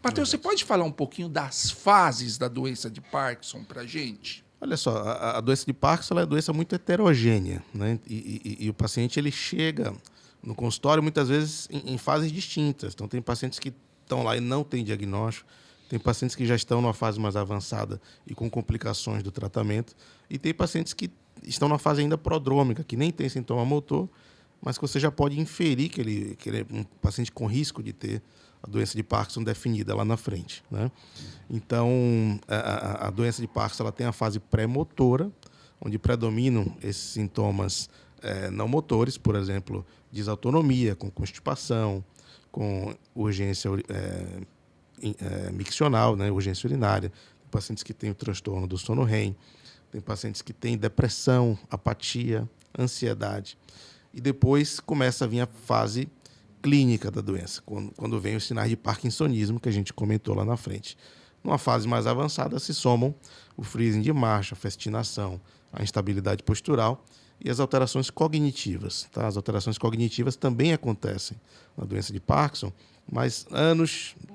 Matheus, você pode falar um pouquinho das fases da doença de Parkinson para a gente? Olha só, a doença de Parkinson ela é uma doença muito heterogênea, né? E o paciente ele chega no consultório muitas vezes em fases distintas. Então, tem pacientes que estão lá e não têm diagnóstico, tem pacientes que já estão numa fase mais avançada e com complicações do tratamento, e tem pacientes que estão na fase ainda prodrômica, que nem tem sintoma motor, mas que você já pode inferir que ele é um paciente com risco de ter a doença de Parkinson definida lá na frente, né? Então, a doença de Parkinson ela tem a fase pré-motora, onde predominam esses sintomas não motores, por exemplo, desautonomia, com constipação, com urgência miccional, né, urgência urinária. Tem pacientes que têm o transtorno do sono REM, tem pacientes que têm depressão, apatia, ansiedade. E depois começa a vir a fase clínica da doença, quando vem os sinais de parkinsonismo que a gente comentou lá na frente. Numa fase mais avançada se somam o freezing de marcha, a festinação, a instabilidade postural e as alterações cognitivas. Tá? As alterações cognitivas também acontecem na doença de Parkinson, mas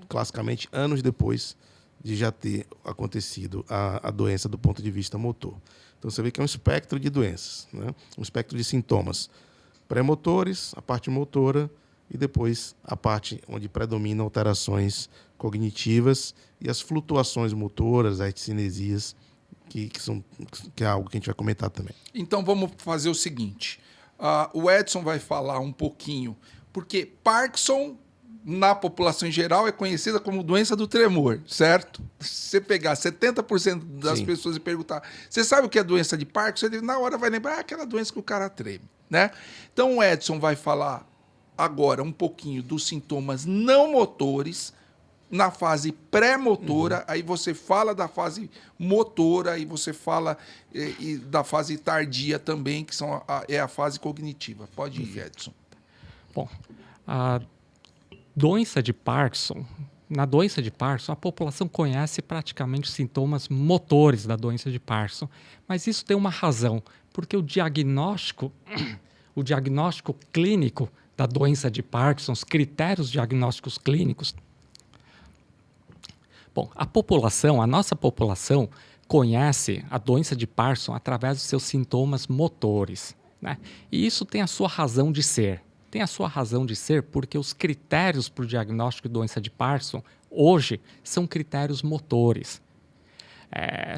classicamente anos depois de já ter acontecido a doença do ponto de vista motor. Então você vê que é um espectro de doenças, né? Um espectro de sintomas pré-motores, a parte motora, e depois a parte onde predominam alterações cognitivas e as flutuações motoras, as cinesias, que é algo que a gente vai comentar também. Então vamos fazer o seguinte, o Edson vai falar um pouquinho, porque Parkinson, na população em geral, é conhecida como doença do tremor, certo? Se você pegar 70% das Sim. pessoas e perguntar, você sabe o que é doença de Parkinson? Ele na hora vai lembrar aquela doença que o cara treme, né? Então o Edson vai falar agora um pouquinho dos sintomas não motores na fase pré-motora, aí você fala da fase motora, aí você fala da fase tardia também, que é a fase cognitiva. Pode ir, Edson. Bom, a doença de Parkinson, na doença de Parkinson, a população conhece praticamente os sintomas motores da doença de Parkinson, mas isso tem uma razão, porque o diagnóstico clínico da doença de Parkinson, os critérios diagnósticos clínicos. Bom, a nossa população conhece a doença de Parkinson através dos seus sintomas motores, né? E isso tem a sua razão de ser. Tem a sua razão de ser porque os critérios para o diagnóstico de doença de Parkinson, hoje, são critérios motores.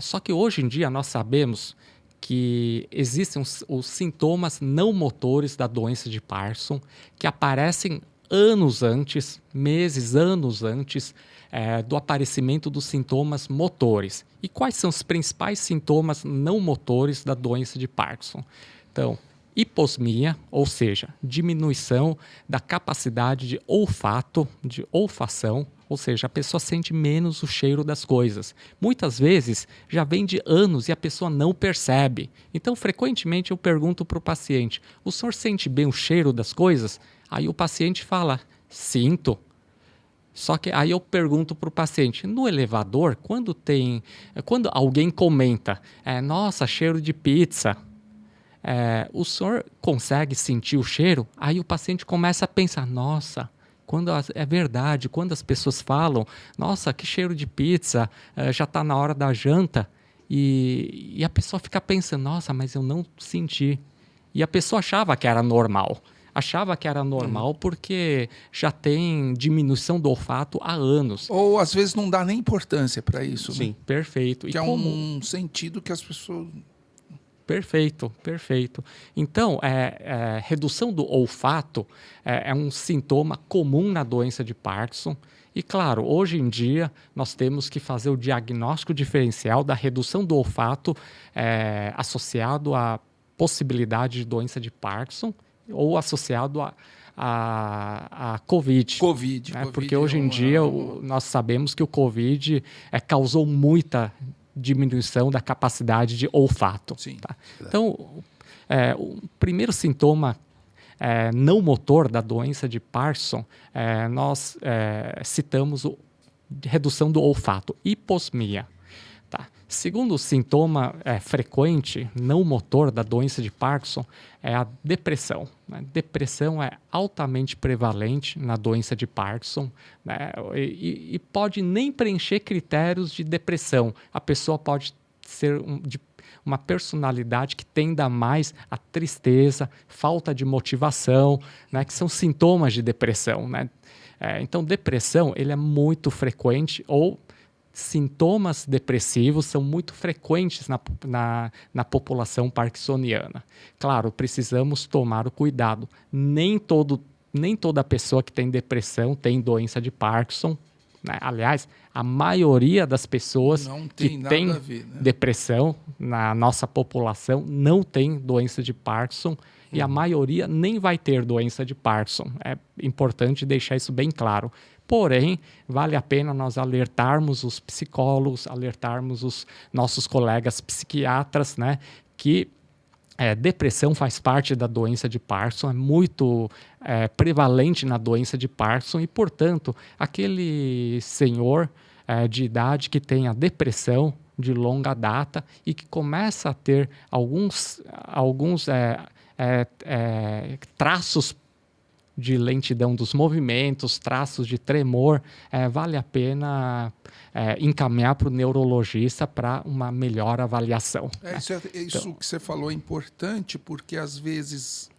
Só que hoje em dia nós sabemos que existem os sintomas não motores da doença de Parkinson, que aparecem anos antes, anos antes do aparecimento dos sintomas motores. E quais são os principais sintomas não motores da doença de Parkinson? Então, hiposmia, ou seja, diminuição da capacidade de olfato, de olfação, ou seja, a pessoa sente menos o cheiro das coisas. Muitas vezes já vem de anos e a pessoa não percebe. Então, frequentemente eu pergunto para o paciente, o senhor sente bem o cheiro das coisas? Aí o paciente fala, sinto. Só que aí eu pergunto para o paciente, no elevador, quando alguém comenta, nossa, cheiro de pizza, o senhor consegue sentir o cheiro? Aí o paciente começa a pensar, nossa, é verdade, quando as pessoas falam, nossa, que cheiro de pizza, já está na hora da janta, e a pessoa fica pensando, nossa, mas eu não senti. E a pessoa achava que era normal. Porque já tem diminuição do olfato há anos. Ou às vezes não dá nem importância para isso. Sim, né? Perfeito. Que é um sentido que as pessoas... Perfeito. Então, redução do olfato é um sintoma comum na doença de Parkinson. E, claro, hoje em dia, nós temos que fazer o diagnóstico diferencial da redução do olfato associado à possibilidade de doença de Parkinson ou associado a Covid. Covid porque hoje em dia nós sabemos que o Covid causou muita diminuição da capacidade de olfato. Sim. Tá? Então, o primeiro sintoma não motor da doença de Parkinson, nós citamos redução do olfato, hiposmia. Tá? Segundo sintoma frequente, não motor da doença de Parkinson, é a depressão. Né? Depressão é altamente prevalente na doença de Parkinson, né? E pode nem preencher critérios de depressão. A pessoa pode ser de uma personalidade que tenda mais a tristeza, falta de motivação, né? Que são sintomas de depressão. Né? Então, depressão ele é muito frequente, ou sintomas depressivos são muito frequentes na população parkinsoniana. Claro, precisamos tomar o cuidado. Nem toda pessoa que tem depressão tem doença de Parkinson. Né? Aliás, a maioria das pessoas que tem depressão na nossa população não tem doença de Parkinson. E a maioria nem vai ter doença de Parkinson. É importante deixar isso bem claro. Porém, vale a pena nós alertarmos os psicólogos, alertarmos os nossos colegas psiquiatras, né, que depressão faz parte da doença de Parkinson, é muito prevalente na doença de Parkinson e, portanto, aquele senhor de idade que tem a depressão de longa data e que começa a ter alguns traços de lentidão dos movimentos, traços de tremor, vale a pena encaminhar para o neurologista para uma melhor avaliação. Isso que você falou é importante, porque às vezes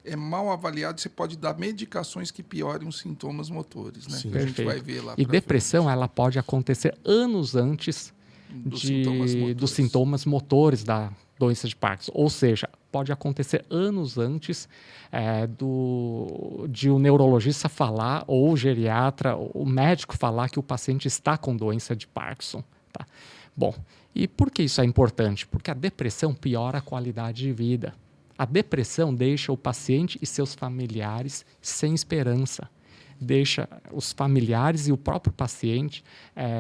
é mal avaliado, você pode dar medicações que piorem os sintomas motores. Né? Sim, a gente vai ver lá. E depressão ela pode acontecer anos antes dos sintomas motores da doença de Parkinson. Ou seja, pode acontecer anos antes de o neurologista falar, ou o geriatra, ou o médico falar que o paciente está com doença de Parkinson. Tá? Bom, e por que isso é importante? Porque a depressão piora a qualidade de vida. A depressão deixa o paciente e seus familiares sem esperança. Deixa os familiares e o próprio paciente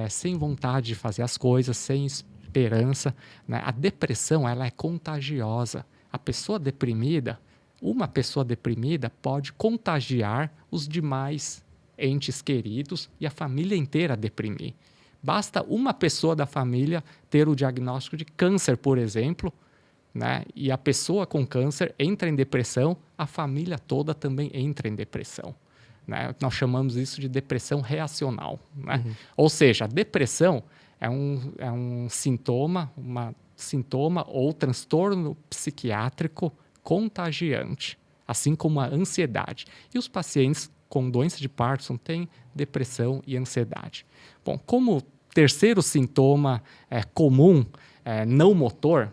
sem vontade de fazer as coisas, sem esperança. Né? A depressão ela é contagiosa. Uma pessoa deprimida pode contagiar os demais entes queridos e a família inteira deprimir. Basta uma pessoa da família ter o diagnóstico de câncer, por exemplo, né? E a pessoa com câncer entra em depressão, a família toda também entra em depressão. Né? Nós chamamos isso de depressão reacional. Né? Ou seja, a depressão é um sintoma ou transtorno psiquiátrico contagiante, assim como a ansiedade. E os pacientes com doença de Parkinson têm depressão e ansiedade. Bom, como terceiro sintoma comum, não motor,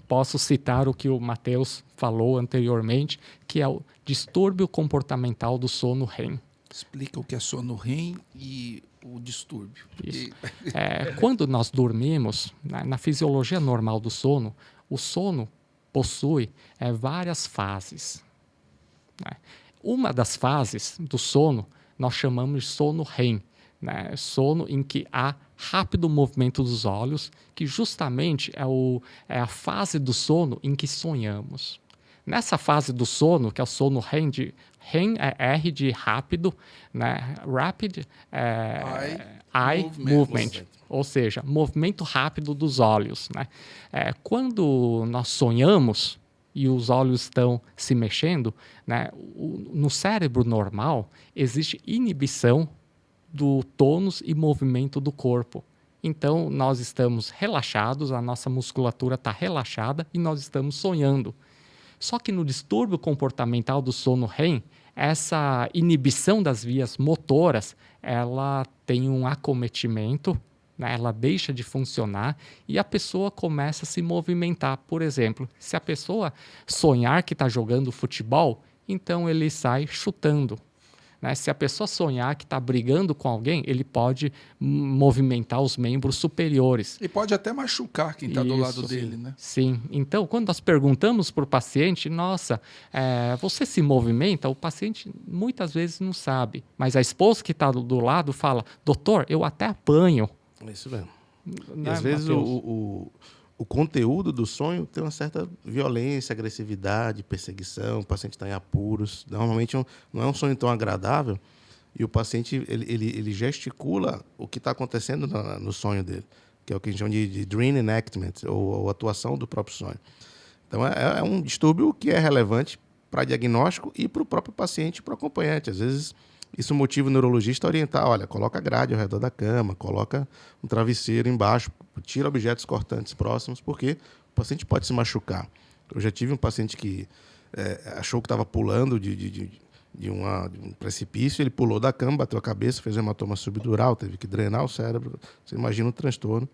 posso citar o que o Matheus falou anteriormente, que é o distúrbio comportamental do sono REM. Explica o que é sono REM e o distúrbio. Isso. Quando nós dormimos, na fisiologia normal do sono, o sono possui várias fases. Né? Uma das fases do sono nós chamamos de sono REM, né? Sono em que há rápido movimento dos olhos, que justamente é a fase do sono em que sonhamos. Nessa fase do sono, que é o sono REM, REM é R de rápido, né? Rapid eye movement, ou seja, movimento rápido dos olhos. Né? Quando nós sonhamos e os olhos estão se mexendo, né? No cérebro normal existe inibição do tônus e movimento do corpo. Então, nós estamos relaxados, a nossa musculatura está relaxada e nós estamos sonhando. Só que no distúrbio comportamental do sono REM, essa inibição das vias motoras, ela tem um acometimento, né? Ela deixa de funcionar e a pessoa começa a se movimentar. Por exemplo, se a pessoa sonhar que está jogando futebol, então ele sai chutando. Né? Se a pessoa sonhar que está brigando com alguém, ele pode movimentar os membros superiores. E pode até machucar quem está do lado dele, né? Sim. Então, quando nós perguntamos para o paciente, nossa, você se movimenta? O paciente muitas vezes não sabe. Mas a esposa que está do lado fala, doutor, eu até apanho. É isso mesmo. Né, e às vezes Matheus? o conteúdo do sonho tem uma certa violência, agressividade, perseguição, o paciente está em apuros. Normalmente não é um sonho tão agradável e o paciente ele gesticula o que está acontecendo no sonho dele, que é o que a gente chama de dream enactment, ou atuação do próprio sonho. Então, é um distúrbio que é relevante para diagnóstico e para o próprio paciente e para o acompanhante. Às vezes, isso motiva o neurologista a orientar, olha, coloca grade ao redor da cama, coloca um travesseiro embaixo, tira objetos cortantes próximos, porque o paciente pode se machucar. Eu já tive um paciente que achou que estava pulando de um precipício, ele pulou da cama, bateu a cabeça, fez um hematoma subdural, teve que drenar o cérebro. Você imagina um transtorno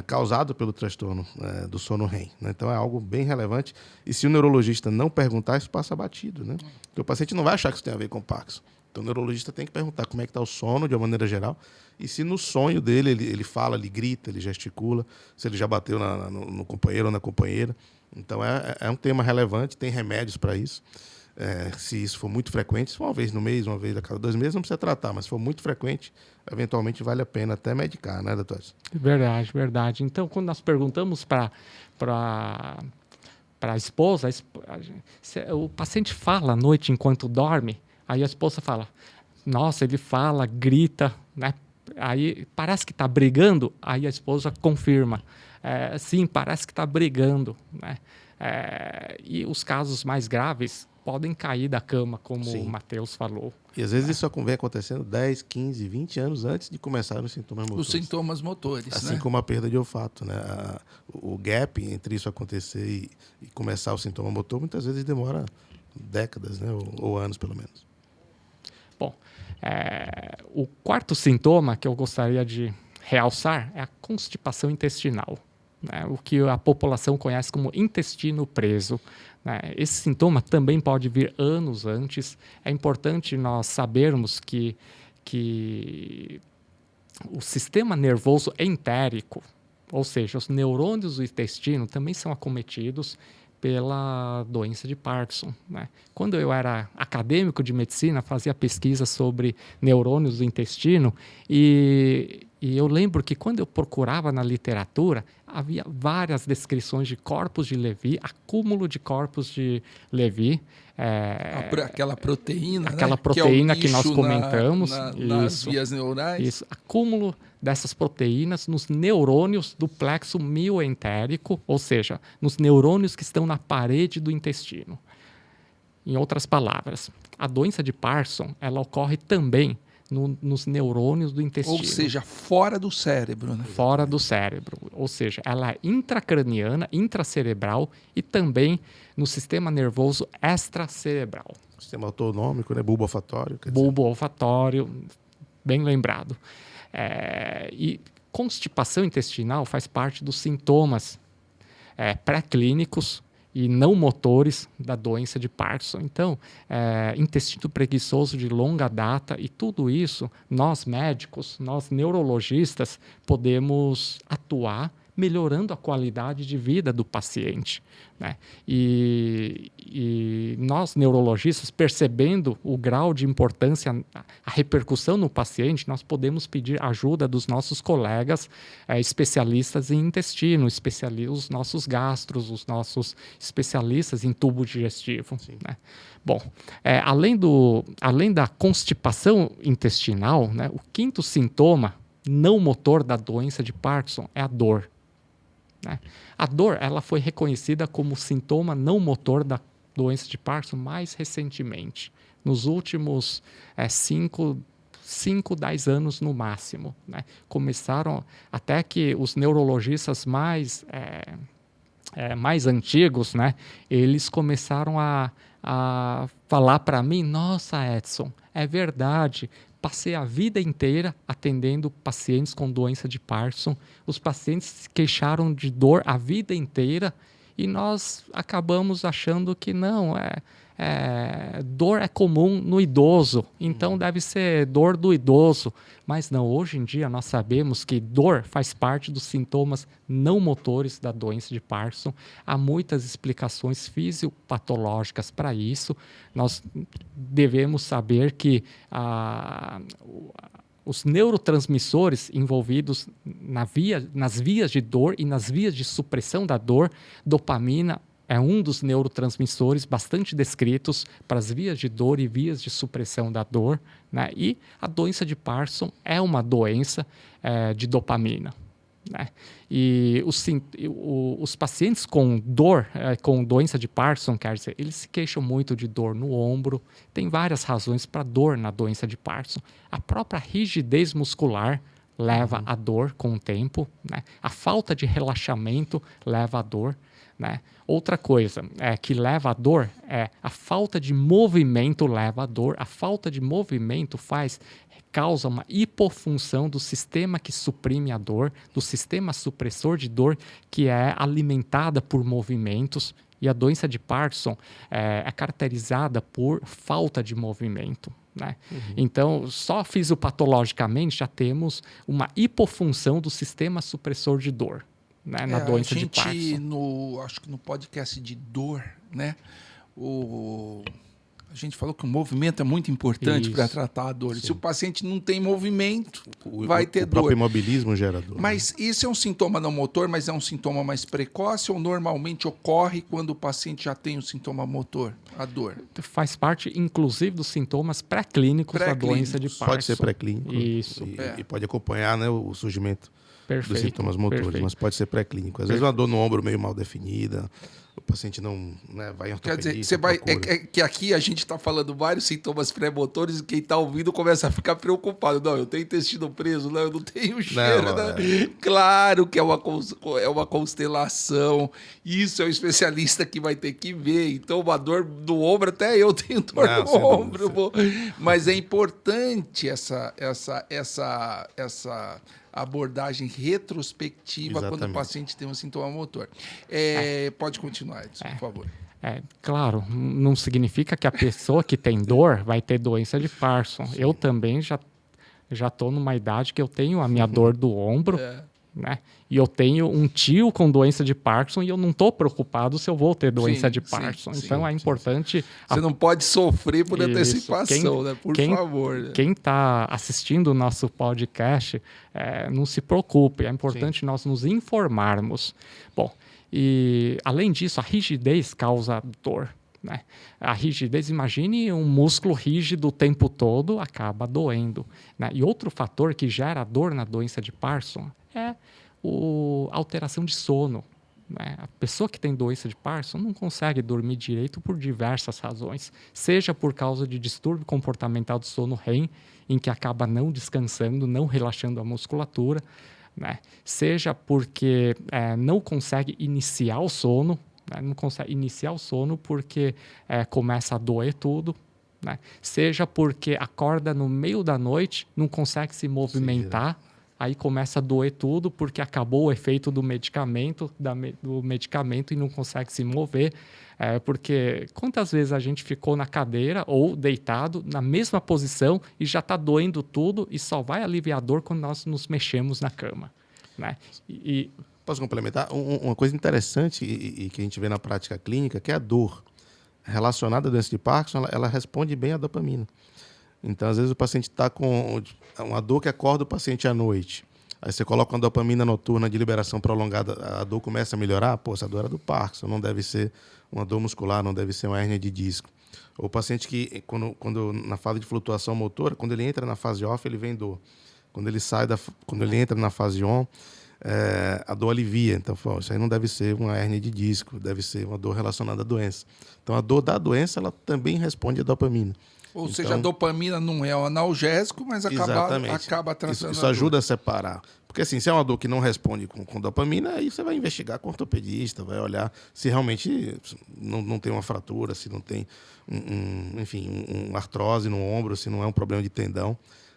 causado pelo transtorno do sono REM, né? Então é algo bem relevante. E se o neurologista não perguntar, isso passa batido, né? Porque o paciente não vai achar que isso tem a ver com Parkinson. Então o neurologista tem que perguntar como é que está o sono, de uma maneira geral, e se no sonho dele ele fala, ele grita, ele gesticula, se ele já bateu no companheiro ou na companheira. Então é um tema relevante, tem remédios para isso. Se isso for muito frequente, se for uma vez no mês, uma vez a cada 2 meses, não precisa tratar, mas se for muito frequente, eventualmente vale a pena até medicar, né, doutor? Verdade, verdade. Então, quando nós perguntamos para a esposa, o paciente fala à noite enquanto dorme, aí a esposa fala, nossa, ele fala, grita, né? Aí parece que está brigando, aí a esposa confirma, sim, parece que está brigando, né? E os casos mais graves podem cair da cama, como Sim. o Matheus falou. E às vezes isso vem acontecendo 10, 15, 20 anos antes de começar os sintomas motores. Os sintomas motores, assim, né? como a perda de olfato, né? O gap entre isso acontecer e começar o sintoma motor, muitas vezes demora décadas, né? Ou anos, pelo menos. Bom, o quarto sintoma que eu gostaria de realçar é a constipação intestinal, né? O que a população conhece como intestino preso, né? Esse sintoma também pode vir anos antes. É importante nós sabermos que o sistema nervoso entérico, ou seja, os neurônios do intestino, também são acometidos pela doença de Parkinson, né? Quando eu era acadêmico de medicina, fazia pesquisa sobre neurônios do intestino e eu lembro que quando eu procurava na literatura, havia várias descrições de corpos de Levy, acúmulo de corpos de Levy. Aquela proteína, aquela né? proteína que, é o que nós lixo comentamos. nas vias neurais. Isso, acúmulo dessas proteínas nos neurônios do plexo mioentérico, ou seja, nos neurônios que estão na parede do intestino. Em outras palavras, a doença de Parkinson, ela ocorre também nos neurônios do intestino. Ou seja, fora do cérebro, né? Fora do cérebro. Ou seja, ela é intracraniana, intracerebral e também no sistema nervoso extracerebral. Sistema autonômico, né? Bulbo olfatório. Bulbo olfatório, bem lembrado. E constipação intestinal faz parte dos sintomas pré-clínicos e não motores da doença de Parkinson. Então, intestino preguiçoso de longa data e tudo isso, nós médicos, nós neurologistas, podemos atuar melhorando a qualidade de vida do paciente, né? E nós, neurologistas, percebendo o grau de importância, a repercussão no paciente, nós podemos pedir ajuda dos nossos colegas especialistas em intestino, os nossos gastros, os nossos especialistas em tubo digestivo, né? Bom, além da constipação intestinal, né, o quinto sintoma não motor da doença de Parkinson é a dor, né? A dor, ela foi reconhecida como sintoma não motor da doença de Parkinson mais recentemente, nos últimos 5, 10 anos no máximo, né? Começaram até que os neurologistas mais antigos, né? Eles começaram a falar para mim, nossa, Edson, é verdade, passei a vida inteira atendendo pacientes com doença de Parkinson. Os pacientes se queixaram de dor a vida inteira e nós acabamos achando que não, dor é comum no idoso, então deve ser dor do idoso. Mas não, hoje em dia nós sabemos que dor faz parte dos sintomas não motores da doença de Parkinson. Há muitas explicações fisiopatológicas para isso. Nós devemos saber que os neurotransmissores envolvidos nas vias de dor e nas vias de supressão da dor, dopamina é um dos neurotransmissores bastante descritos para as vias de dor e vias de supressão da dor, né? E a doença de Parkinson é uma doença de dopamina, né? E os pacientes com dor, com doença de Parkinson, quer dizer, eles se queixam muito de dor no ombro. Tem várias razões para dor na doença de Parkinson. A própria rigidez muscular leva à dor com o tempo, né? A falta de relaxamento leva à dor, né? Outra coisa que leva à dor é a falta de movimento leva à dor. A falta de movimento causa uma hipofunção do sistema que suprime a dor, do sistema supressor de dor, que é alimentada por movimentos. E a doença de Parkinson é caracterizada por falta de movimento, né? Então, só fisiopatologicamente já temos uma hipofunção do sistema supressor de dor, né, na doença de Parkinson. Acho que no podcast de dor, né? A gente falou que o movimento é muito importante para tratar a dor. Sim. Se o paciente não tem movimento, vai ter dor. O próprio imobilismo gera dor. Mas isso é um sintoma não motor, mas é um sintoma mais precoce ou normalmente ocorre quando o paciente já tem o sintoma motor, a dor? Faz parte, inclusive, dos sintomas pré-clínicos da doença de Parkinson. Pode ser pré-clínico. Isso. E pode acompanhar, né, o surgimento dos sintomas motores, perfeito. Mas pode ser pré-clínico. Às vezes uma dor no ombro meio mal definida, o paciente não, né, vai em ortopedista. Quer dizer, que aqui a gente está falando vários sintomas pré-motores e quem está ouvindo começa a ficar preocupado. Não, eu tenho intestino preso, não, eu não tenho cheiro. Não. Claro que é uma constelação. Isso é o especialista que vai ter que ver. Então, uma dor no ombro, até eu tenho dor no ombro. Mas é importante essa abordagem retrospectiva. Exatamente. Quando o paciente tem um sintoma motor. Pode continuar, Edson, por favor. Claro, não significa que a pessoa que tem dor vai ter doença de Parkinson. Sim. Eu também já estou numa idade que eu tenho a minha dor do ombro, né? E eu tenho um tio com doença de Parkinson e eu não estou preocupado se eu vou ter doença de Parkinson. Então é importante... Você não pode sofrer por antecipação, né? Por favor. Né? Quem está assistindo o nosso podcast, não se preocupe. É importante nós nos informarmos. Bom, e além disso, a rigidez causa dor, né? A rigidez, imagine um músculo rígido o tempo todo, acaba doendo, né? E outro fator que gera dor na doença de Parkinson é a alteração de sono, né? A pessoa que tem doença de Parkinson não consegue dormir direito por diversas razões, seja por causa de distúrbio comportamental do sono REM, em que acaba não descansando, não relaxando a musculatura, né? Seja porque não consegue iniciar o sono, né? Não consegue iniciar o sono porque começa a doer tudo, né? Seja porque acorda no meio da noite, não consegue se movimentar, aí começa a doer tudo porque acabou o efeito do medicamento, e não consegue se mover. Porque quantas vezes a gente ficou na cadeira ou deitado na mesma posição e já está doendo tudo e só vai aliviar a dor quando nós nos mexemos na cama, né? Posso complementar? Uma coisa interessante e que a gente vê na prática clínica, que é a dor relacionada à doença de Parkinson, ela responde bem à dopamina. Então, às vezes, o paciente está com uma dor que acorda o paciente à noite. Aí você coloca uma dopamina noturna de liberação prolongada, a dor começa a melhorar. Pô, essa dor é do Parkinson, não deve ser uma dor muscular, não deve ser uma hérnia de disco. Ou o paciente que, quando na fase de flutuação motora, quando ele entra na fase off, ele vem dor. Quando ele entra na fase on, a dor alivia. Então, isso aí não deve ser uma hérnia de disco, deve ser uma dor relacionada à doença. Então, a dor da doença, ela também responde à dopamina. Ou seja, a dopamina não é um analgésico, mas acaba trazendo. Isso ajuda a separar. Porque assim, se é uma dor que não responde com dopamina, aí você vai investigar com o ortopedista, vai olhar se realmente não tem uma fratura, se não tem uma artrose no ombro, se não é um problema de tendão.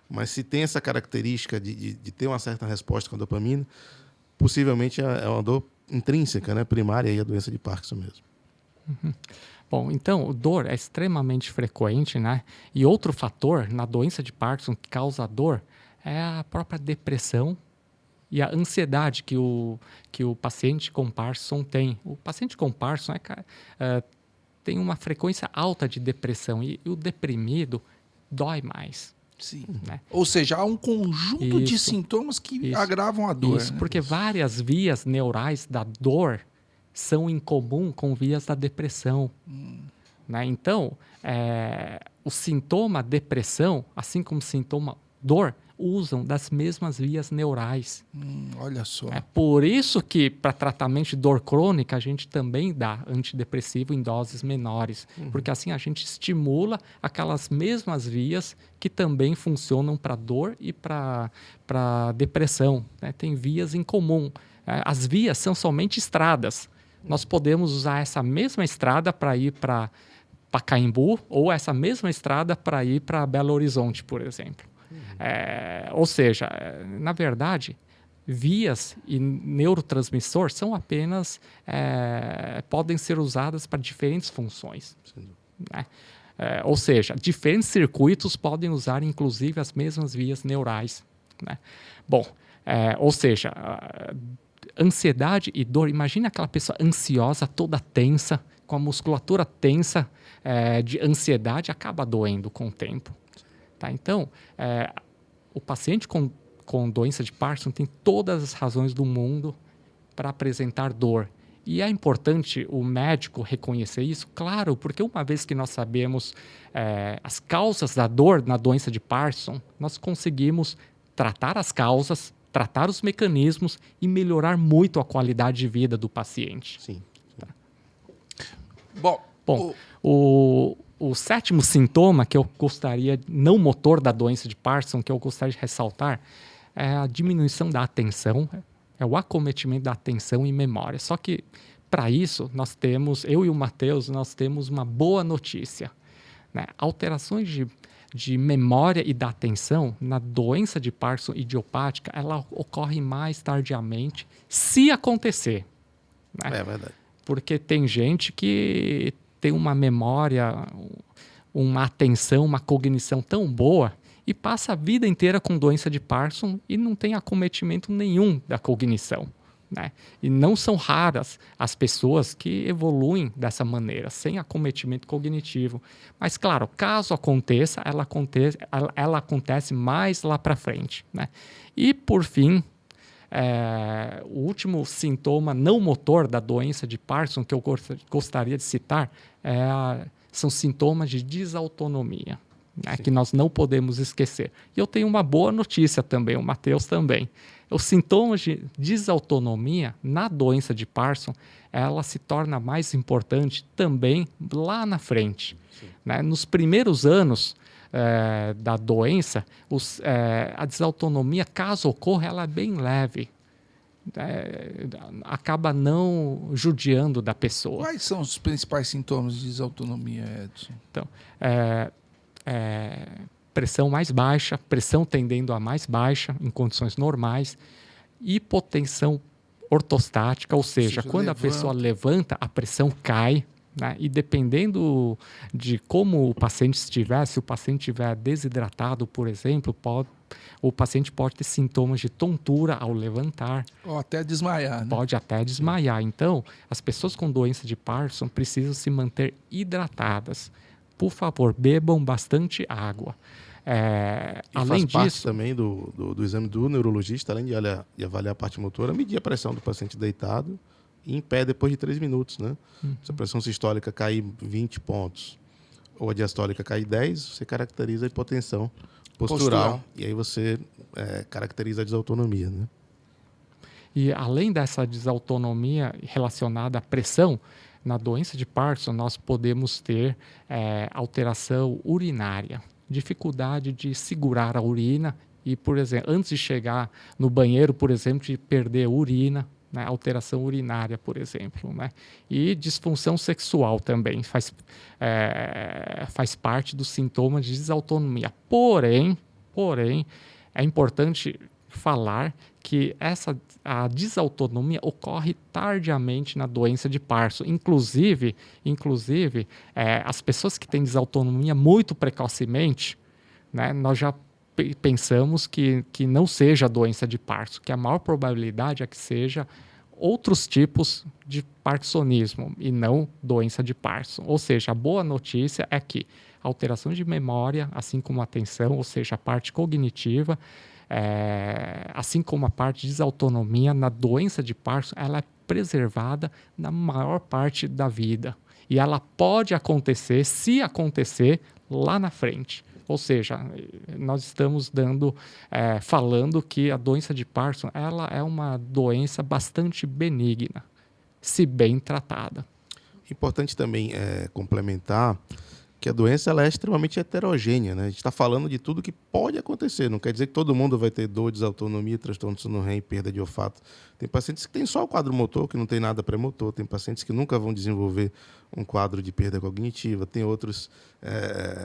Mas se tem essa característica de ter uma certa resposta com a dopamina, possivelmente é uma dor intrínseca, né, primária, e a doença de Parkinson mesmo. Uhum. Bom, então, dor é extremamente frequente, né? E outro fator na doença de Parkinson que causa dor é a própria depressão e a ansiedade que o paciente com Parkinson tem. O paciente com Parkinson tem uma frequência alta de depressão e o deprimido dói mais. Sim. Né? Ou seja, há um conjunto de sintomas que agravam a dor. Isso, né? Porque várias vias neurais da dor são em comum com vias da depressão. Né? Então, o sintoma depressão, assim como o sintoma dor, usam das mesmas vias neurais. Olha só. É por isso que, para tratamento de dor crônica, a gente também dá antidepressivo em doses menores. Porque assim a gente estimula aquelas mesmas vias que também funcionam para dor e para depressão, né? Tem vias em comum. As vias são somente estradas. Nós podemos usar essa mesma estrada para ir para Pacaembu ou essa mesma estrada para ir para Belo Horizonte, por exemplo. Ou seja, na verdade, vias e neurotransmissor são apenas podem ser usadas para diferentes funções, né? Ou seja, diferentes circuitos podem usar inclusive as mesmas vias neurais, né? Bom, ou seja, ansiedade e dor. Imagina aquela pessoa ansiosa, toda tensa, com a musculatura tensa, de ansiedade, acaba doendo com o tempo. Tá? Então, o paciente com doença de Parkinson tem todas as razões do mundo para apresentar dor. E é importante o médico reconhecer isso, claro, porque uma vez que nós sabemos as causas da dor na doença de Parkinson, nós conseguimos tratar as causas, tratar os mecanismos e melhorar muito a qualidade de vida do paciente. Sim. Tá? Bom, o sétimo sintoma que eu gostaria, não motor da doença de Parkinson, que eu gostaria de ressaltar, é a diminuição da atenção, é o acometimento da atenção e memória. Só que, para isso, eu e o Matheus, nós temos uma boa notícia, né? Alterações de memória e da atenção na doença de Parkinson idiopática, ela ocorre mais tardiamente, se acontecer, né? É verdade. Porque tem gente que tem uma memória, uma atenção, uma cognição tão boa e passa a vida inteira com doença de Parkinson e não tem acometimento nenhum da cognição, né? E não são raras as pessoas que evoluem dessa maneira, sem acometimento cognitivo. Mas, claro, caso aconteça, ela acontece mais lá para frente, né? E, por fim, o último sintoma não motor da doença de Parkinson que eu gostaria de citar são sintomas de desautonomia, né, que nós não podemos esquecer. E eu tenho uma boa notícia também, o Matheus também. Os sintomas de desautonomia na doença de Parkinson, ela se torna mais importante também lá na frente, né? Nos primeiros anos da doença, a desautonomia, caso ocorra, ela é bem leve. Acaba não judiando da pessoa. Quais são os principais sintomas de desautonomia, Edson? Então, pressão mais baixa, pressão tendendo a mais baixa em condições normais, hipotensão ortostática, ou seja, quando a pessoa levanta, a pressão cai, né? E dependendo de como o paciente estiver, se o paciente estiver desidratado, por exemplo, o paciente pode ter sintomas de tontura ao levantar. Ou até desmaiar, né? Pode até desmaiar. Então, as pessoas com doença de Parkinson precisam se manter hidratadas. Por favor, bebam bastante água. Além faz parte disso, também do exame do neurologista, além de avaliar a parte motora, medir a pressão do paciente deitado e em pé depois de 3 minutos, né? Se a pressão sistólica cair 20 pontos ou a diastólica cair 10, você caracteriza a hipotensão postural. E aí você caracteriza a desautonomia, né? E além dessa desautonomia relacionada à pressão, na doença de Parkinson nós podemos ter alteração urinária, dificuldade de segurar a urina e, por exemplo, antes de chegar no banheiro, por exemplo, de perder urina, né? Alteração urinária, por exemplo, né? E disfunção sexual também faz parte dos sintomas de desautonomia. Porém, é importante falar que a desautonomia ocorre tardiamente na doença de Parkinson. Inclusive, as pessoas que têm desautonomia muito precocemente, né, nós já pensamos que não seja a doença de Parkinson, que a maior probabilidade é que seja outros tipos de parkinsonismo e não doença de Parkinson. Ou seja, a boa notícia é que a alteração de memória, assim como a atenção, ou seja, a parte cognitiva, assim como a parte de desautonomia, na doença de Parkinson, ela é preservada na maior parte da vida. E ela pode acontecer, se acontecer, lá na frente. Ou seja, nós estamos falando que a doença de Parkinson ela é uma doença bastante benigna, se bem tratada. Importante também complementar que a doença ela é extremamente heterogênea, né? A gente está falando de tudo que pode acontecer. Não quer dizer que todo mundo vai ter dor, desautonomia, transtorno de sono REM, perda de olfato. Tem pacientes que têm só o quadro motor, que não tem nada pré-motor. Tem pacientes que nunca vão desenvolver um quadro de perda cognitiva. Tem outros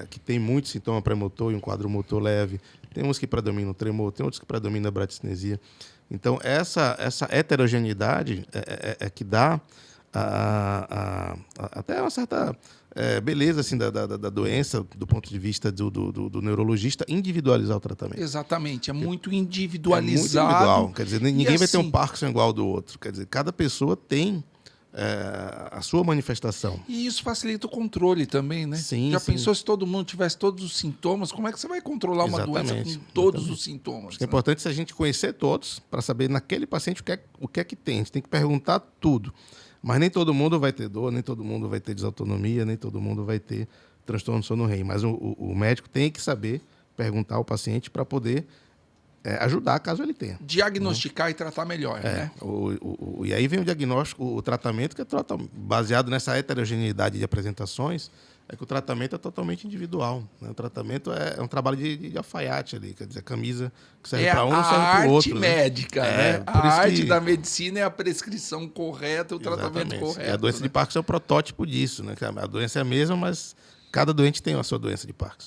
que têm muito sintoma pré-motor e um quadro motor leve. Tem uns que predominam o tremor, tem outros que predominam a bradicinesia. Então, essa heterogeneidade é que dá até uma certa beleza assim, da doença, do ponto de vista do neurologista, individualizar o tratamento. Exatamente, é muito É muito individualizado. individual. Quer dizer, ninguém vai ter um assim, Parkinson igual ao do outro. Quer dizer, cada pessoa tem a sua manifestação. E isso facilita o controle também, né? Sim, Já sim. pensou se todo mundo tivesse todos os sintomas? Como é que você vai controlar uma doença com Exatamente, todos exatamente. os sintomas? Acho que é né? importante a gente conhecer todos para saber naquele paciente o que é que tem. A gente tem que perguntar tudo. Mas nem todo mundo vai ter dor, nem todo mundo vai ter desautonomia, nem todo mundo vai ter transtorno do sono REM. Mas o médico tem que saber perguntar ao paciente para poder ajudar caso ele tenha. Diagnosticar e tratar melhor, né? E aí vem o diagnóstico, o tratamento que é baseado nessa heterogeneidade de apresentações, é que o tratamento é totalmente individual. Né? O tratamento é um trabalho de alfaiate ali, quer dizer, a camisa que serve para um não serve para o outro. A arte médica, né? por A isso arte que- da medicina é a prescrição correta, o tratamento Exatamente. correto. E a doença né? de Parkinson é um protótipo disso. Né? A doença é a mesma, mas cada doente tem a sua doença de Parkinson.